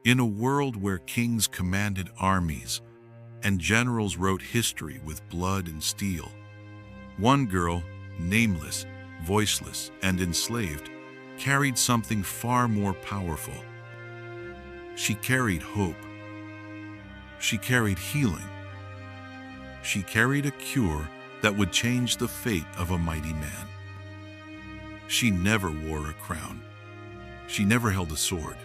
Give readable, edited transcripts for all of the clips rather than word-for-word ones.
In a world where kings commanded armies and generals wrote history with blood and steel, one girl, nameless, voiceless, and enslaved, carried something far more powerful. She carried hope. She carried healing. She carried a cure that would change the fate of a mighty man. She never wore a crown. She never held a sword.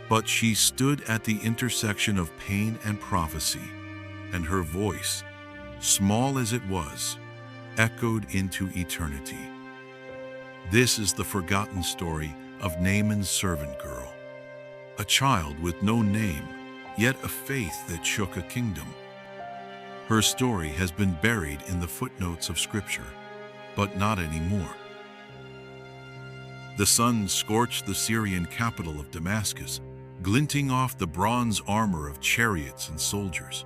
But she stood at the intersection of pain and prophecy, and her voice, small as it was, echoed into eternity. This is the forgotten story of Naaman's servant girl, a child with no name, yet a faith that shook a kingdom. Her story has been buried in the footnotes of Scripture, but not anymore. The sun scorched the Syrian capital of Damascus, glinting off the bronze armor of chariots and soldiers.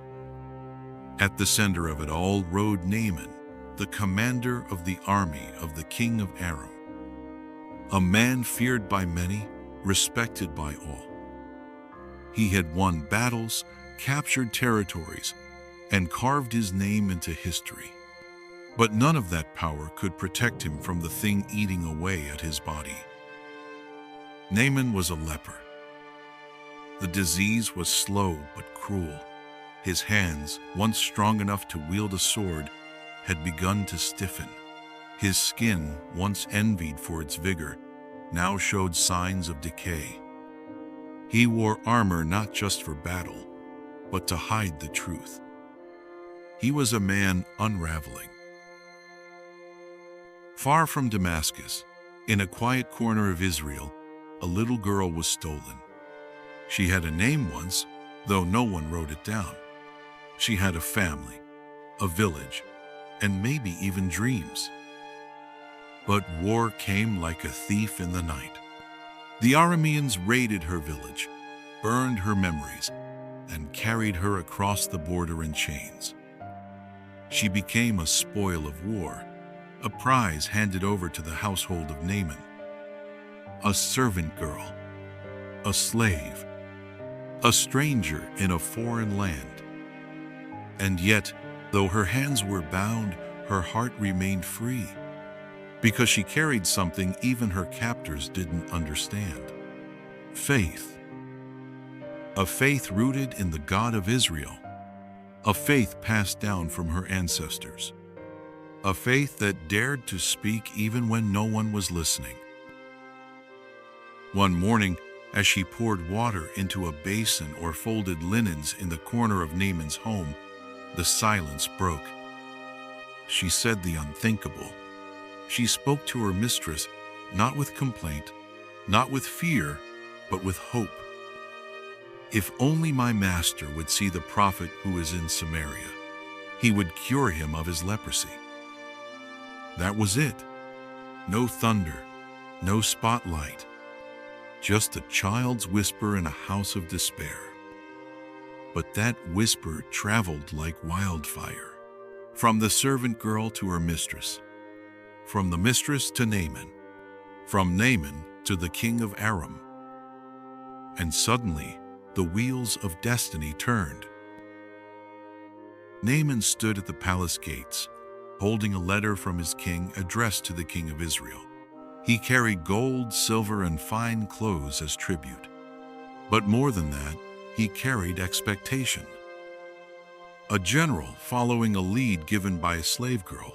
At the center of it all rode Naaman, the commander of the army of the king of Aram, a man feared by many, respected by all. He had won battles, captured territories, and carved his name into history. But none of that power could protect him from the thing eating away at his body. Naaman was a leper. The disease was slow but cruel. His hands, once strong enough to wield a sword, had begun to stiffen. His skin, once envied for its vigor, now showed signs of decay. He wore armor not just for battle, but to hide the truth. He was a man unraveling. Far from Damascus, in a quiet corner of Israel, a little girl was stolen. She had a name once, though no one wrote it down. She had a family, a village, and maybe even dreams. But war came like a thief in the night. The Arameans raided her village, burned her memories, and carried her across the border in chains. She became a spoil of war, a prize handed over to the household of Naaman. A servant girl, a slave, a stranger in a foreign land. And yet, though her hands were bound, her heart remained free, because she carried something even her captors didn't understand. Faith. A faith rooted in the God of Israel. A faith passed down from her ancestors. A faith that dared to speak even when no one was listening. One morning, as she poured water into a basin or folded linens in the corner of Naaman's home, the silence broke. She said the unthinkable. She spoke to her mistress, not with complaint, not with fear, but with hope. If only my master would see the prophet who is in Samaria, he would cure him of his leprosy. That was it. No thunder, no spotlight. Just a child's whisper in a house of despair. But that whisper traveled like wildfire, from the servant girl to her mistress, from the mistress to Naaman, from Naaman to the king of Aram. And suddenly, the wheels of destiny turned. Naaman stood at the palace gates, holding a letter from his king addressed to the king of Israel. He carried gold, silver, and fine clothes as tribute. But more than that, he carried expectation. A general following a lead given by a slave girl.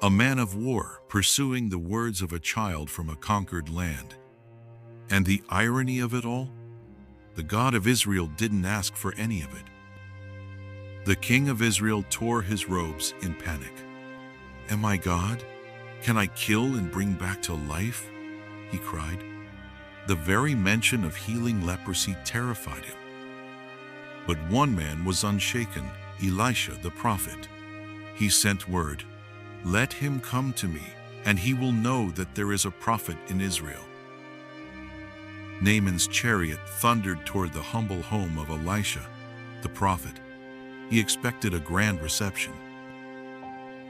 A man of war pursuing the words of a child from a conquered land. And the irony of it all? The God of Israel didn't ask for any of it. The king of Israel tore his robes in panic. Am I God? Can I kill and bring back to life? He cried. The very mention of healing leprosy terrified him. But one man was unshaken, Elisha the prophet. He sent word, "Let him come to me, and he will know that there is a prophet in Israel." Naaman's chariot thundered toward the humble home of Elisha, the prophet. He expected a grand reception.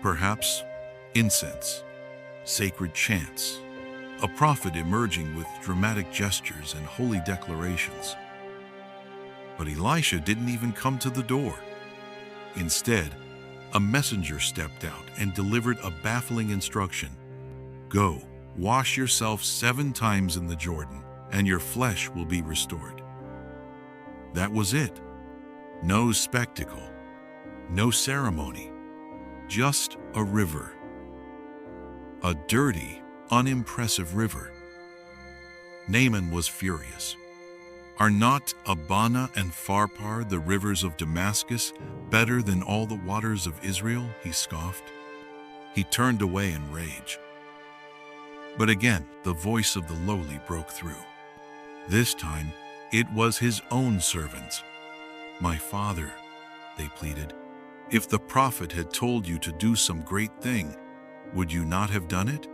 Perhaps incense, sacred chants, a prophet emerging with dramatic gestures and holy declarations. But Elisha didn't even come to the door. Instead, a messenger stepped out and delivered a baffling instruction. Go, wash yourself 7 times in the Jordan, and your flesh will be restored. That was it. No spectacle, no ceremony, just a river. A dirty, unimpressive river. Naaman was furious. Are not Abana and Pharpar, the rivers of Damascus, better than all the waters of Israel? He scoffed. He turned away in rage. But again, the voice of the lowly broke through. This time, it was his own servants. My father, they pleaded, if the prophet had told you to do some great thing, would you not have done it?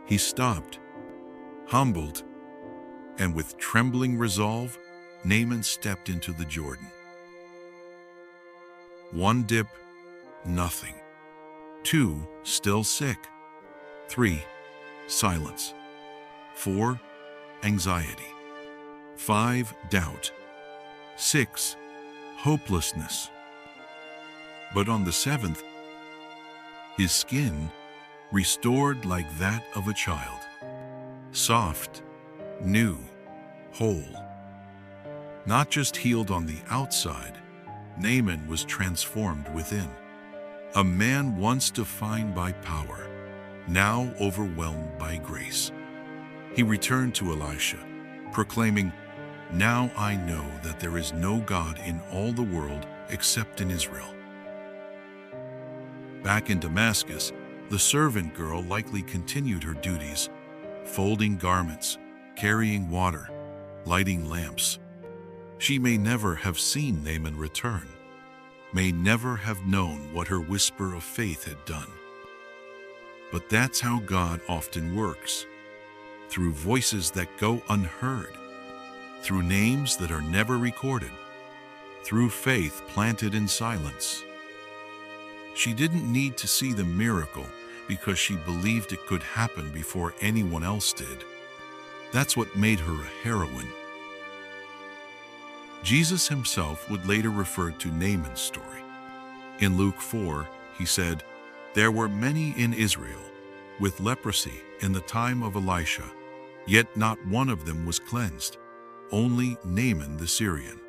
He stopped, humbled, and with trembling resolve, Naaman stepped into the Jordan. 1 dip, nothing. 2, still sick. 3, silence. 4, anxiety. 5, doubt. 6, hopelessness. But on the 7th, his skin restored like that of a child. Soft, new, whole. Not just healed on the outside, Naaman was transformed within. A man once defined by power, now overwhelmed by grace. He returned to Elisha, proclaiming, now I know that there is no God in all the world except in Israel. Back in Damascus, the servant girl likely continued her duties, folding garments, carrying water, lighting lamps. She may never have seen Naaman return, may never have known what her whisper of faith had done. But that's how God often works, through voices that go unheard, through names that are never recorded, through faith planted in silence. She didn't need to see the miracle because she believed it could happen before anyone else did. That's what made her a heroine. Jesus himself would later refer to Naaman's story. In Luke 4, he said, there were many in Israel with leprosy in the time of Elisha, yet not one of them was cleansed, only Naaman the Syrian.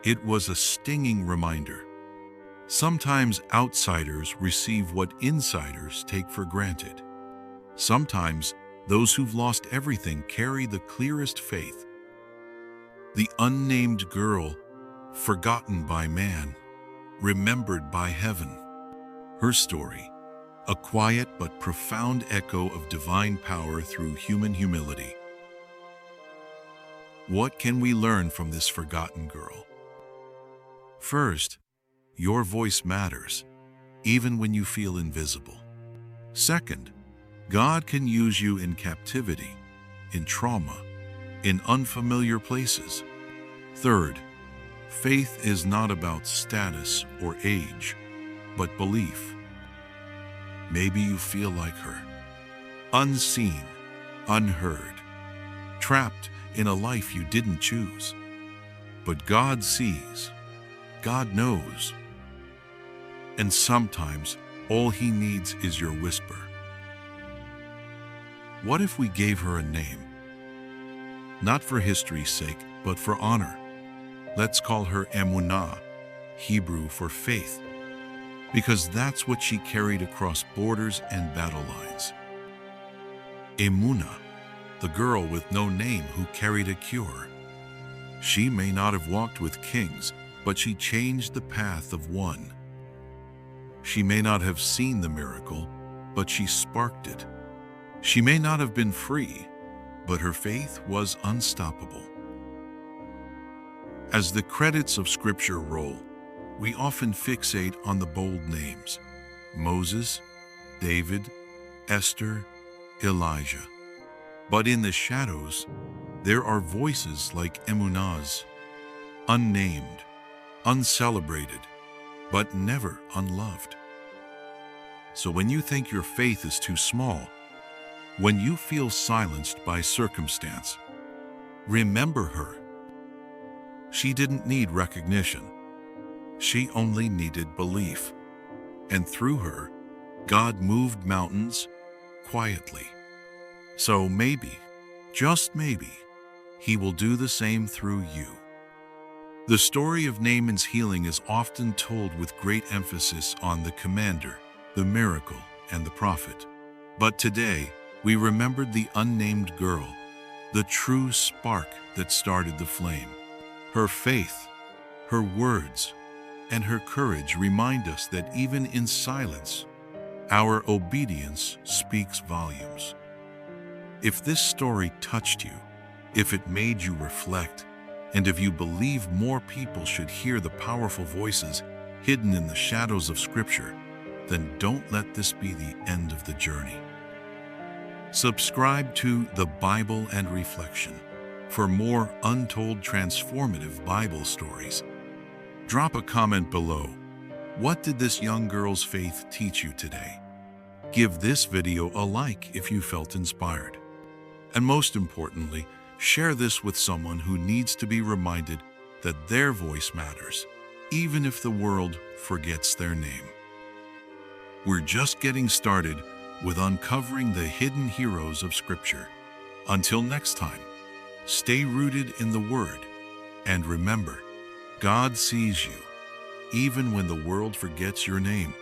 It was a stinging reminder. Sometimes outsiders receive what insiders take for granted. Sometimes those who've lost everything carry the clearest faith. The unnamed girl, forgotten by man, remembered by heaven. Her story, a quiet but profound echo of divine power through human humility. What can we learn from this forgotten girl? First, your voice matters, even when you feel invisible. Second, God can use you in captivity, in trauma, in unfamiliar places. Third, faith is not about status or age, but belief. Maybe you feel like her, unseen, unheard, trapped in a life you didn't choose. But God sees, God knows, and sometimes all he needs is your whisper. What if we gave her a name? Not for history's sake, but for honor. Let's call her Emunah, Hebrew for faith, because that's what she carried across borders and battle lines. Emunah, the girl with no name who carried a cure. She may not have walked with kings, but she changed the path of one. She may not have seen the miracle, but she sparked it. She may not have been free, but her faith was unstoppable. As the credits of Scripture roll, we often fixate on the bold names: Moses, David, Esther, Elijah. But in the shadows, there are voices like Emunah's, unnamed, uncelebrated, but never unloved. So when you think your faith is too small, when you feel silenced by circumstance, remember her. She didn't need recognition. She only needed belief. And through her, God moved mountains quietly. So maybe, just maybe, He will do the same through you. The story of Naaman's healing is often told with great emphasis on the commander, the miracle, and the prophet. But today, we remembered the unnamed girl, the true spark that started the flame. Her faith, her words, and her courage remind us that even in silence, our obedience speaks volumes. If this story touched you, if it made you reflect, and if you believe more people should hear the powerful voices hidden in the shadows of Scripture, then don't let this be the end of the journey. Subscribe to The Bible and Reflection for more untold transformative Bible stories. Drop a comment below. What did this young girl's faith teach you today? Give this video a like if you felt inspired. And most importantly, share this with someone who needs to be reminded that their voice matters, even if the world forgets their name. We're just getting started with uncovering the hidden heroes of Scripture. Until next time, stay rooted in the Word, and remember, God sees you, even when the world forgets your name.